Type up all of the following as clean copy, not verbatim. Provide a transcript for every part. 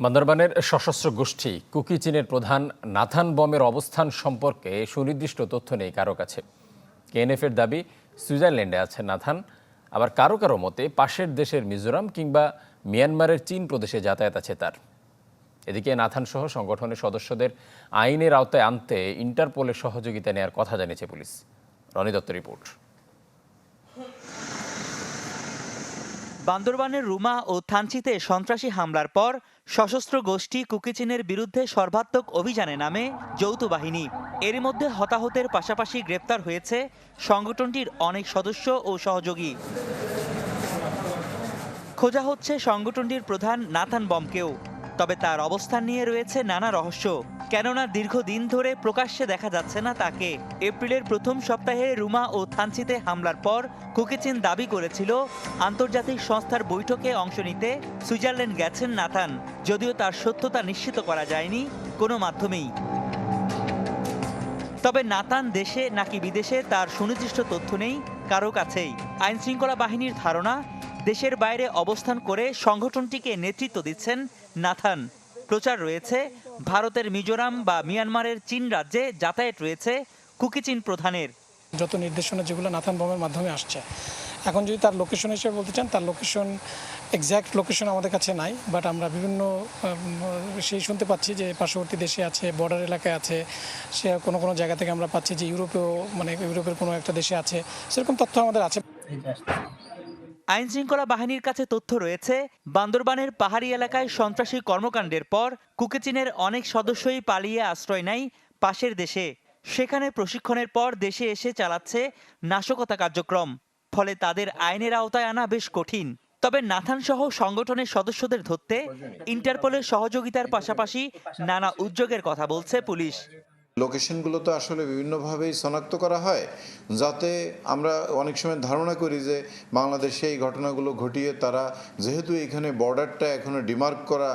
বান্দরবানের সশস্ত্র গোষ্ঠী কুকি চীনের প্রধান নাথান বমের অবস্থান সম্পর্কে সুনির্দিষ্ট তথ্য নেই কারো কাছে। কেএনএফের দাবি সুইজারল্যান্ডে আছে নাথান, আবার কারো কারো মতে পাশের দেশের মিজোরাম কিংবা মিয়ানমারের চীন প্রদেশে যাতায়াত আছে তার। এদিকে নাথান সহ সংগঠনের সদস্যদের আইনের আওতায় আনতে ইন্টারপোলের সহযোগিতা নেওয়ার কথা জানিয়েছে পুলিশ। রনি দত্ত রিপোর্ট। বান্দরবানের রুমা ও থানচিতে সন্ত্রাসী হামলার পর সশস্ত্র গোষ্ঠী কুকি চীনের বিরুদ্ধে সর্বাত্মক অভিযানে নামে যৌথ বাহিনী। এরই মধ্যে হতাহতের পাশাপাশি গ্রেপ্তার হয়েছে সংগঠনটির অনেক সদস্য ও সহযোগী। খোঁজা হচ্ছে সংগঠনটির প্রধান নাথান বমকেও, তবে তার অবস্থান নিয়ে রয়েছে নানা রহস্য। কেননা দীর্ঘদিন ধরে প্রকাশ্যে দেখা যাচ্ছে না তাকে। এপ্রিলের প্রথম সপ্তাহে রুমা ও থানচিতে হামলার পর কুকি চীন দাবি করেছিল আন্তর্জাতিক সংস্থার বৈঠকে অংশ নিতে সুইজারল্যান্ড গেছেন নাথান, যদিও তার সত্যতা নিশ্চিত করা যায়নি কোনো মাধ্যমেই। তবে নাথান দেশে নাকি বিদেশে তার সুনির্দিষ্ট তথ্য নেই কারো কাছেই। আইনশৃঙ্খলা বাহিনীর ধারণা, দেশের বাইরে অবস্থান করে সংগঠনটিকে নেতৃত্ব দিচ্ছেন নাথান। প্রচার রয়েছে ভারতের মিজোরাম বা মিয়ানমারের চীন রাজ্যে যাতায়াত রয়েছে কুকি চীন প্রধানের। যত নির্দেশনা যেগুলো নাথান বমের মাধ্যমে আসছে, এখন যদি তার লোকেশন হিসেবে বলতে চান, তার লোকেশন এক্স্যাক্ট লোকেশন আমাদের কাছে নাই, বাট আমরা বিভিন্ন সেই শুনতে পাচ্ছি যে পার্শ্ববর্তী দেশে আছে, বর্ডার এলাকায় আছে, সে কোনো কোনো জায়গা থেকে আমরা পাচ্ছি যে ইউরোপেও, মানে ইউরোপের কোনো একটা দেশে আছে, সেরকম তথ্য আমাদের আছে। আইনশৃঙ্খলা বাহিনীর কাছে তথ্য রয়েছে বান্দরবানের পাহাড়ি এলাকায় সন্ত্রাসী কর্মকাণ্ডের পর কুকি চীনের অনেক সদস্যই পালিয়ে আশ্রয় নেয় পাশের দেশে। সেখানে প্রশিক্ষণের পর দেশে এসে চালাচ্ছে নাশকতা কার্যক্রম, ফলে তাদের আইনের আওতায় আনা বেশ কঠিন। তবে নাথান সহ সংগঠনের সদস্যদের ধরতে ইন্টারপোলের সহযোগিতার পাশাপাশি নানা উদ্যোগের কথা বলছে পুলিশ। লোকেশনগুলো তো আসলে বিভিন্নভাবেই শনাক্ত করা হয়, যাতে আমরা অনেক সময় ধারণা করি যে বাংলাদেশে এই ঘটনাগুলো ঘটিয়ে তারা, যেহেতু এখানে বর্ডারটা এখনো ডিমার্ক করা,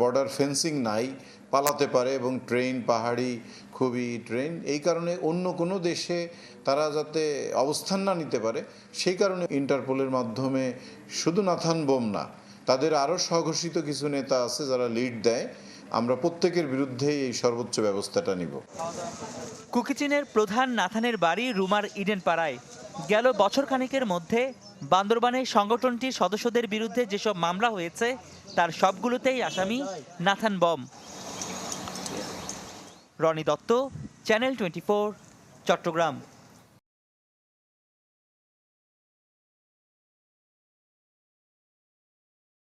বর্ডার ফেন্সিং নাই, পালাতে পারে এবং ট্রেন পাহাড়ি খুবই ট্রেন, এই কারণে অন্য কোনো দেশে তারা যাতে অবস্থান না নিতে পারে, সেই কারণে ইন্টারপোলের মাধ্যমে শুধু নাথান বোম না, তাদের আরও স্বঘোষিত কিছু নেতা আছে যারা লিড দেয়। আমরা প্রত্যেকের বিরুদ্ধেই এই সর্বোচ্চ ব্যবস্থাটা নিব। কুকি চীনের প্রধান নাথানের বাড়ি রুমার ইডেন পাড়ায়। গেল বছর খানেকের মধ্যে বান্দরবানের সংগঠনটির সদস্যদের বিরুদ্ধে যেসব মামলা হয়েছে তার সবগুলোতেই আসামি নাথান বম। রনি দত্ত, চ্যানেল 24, চট্টগ্রাম।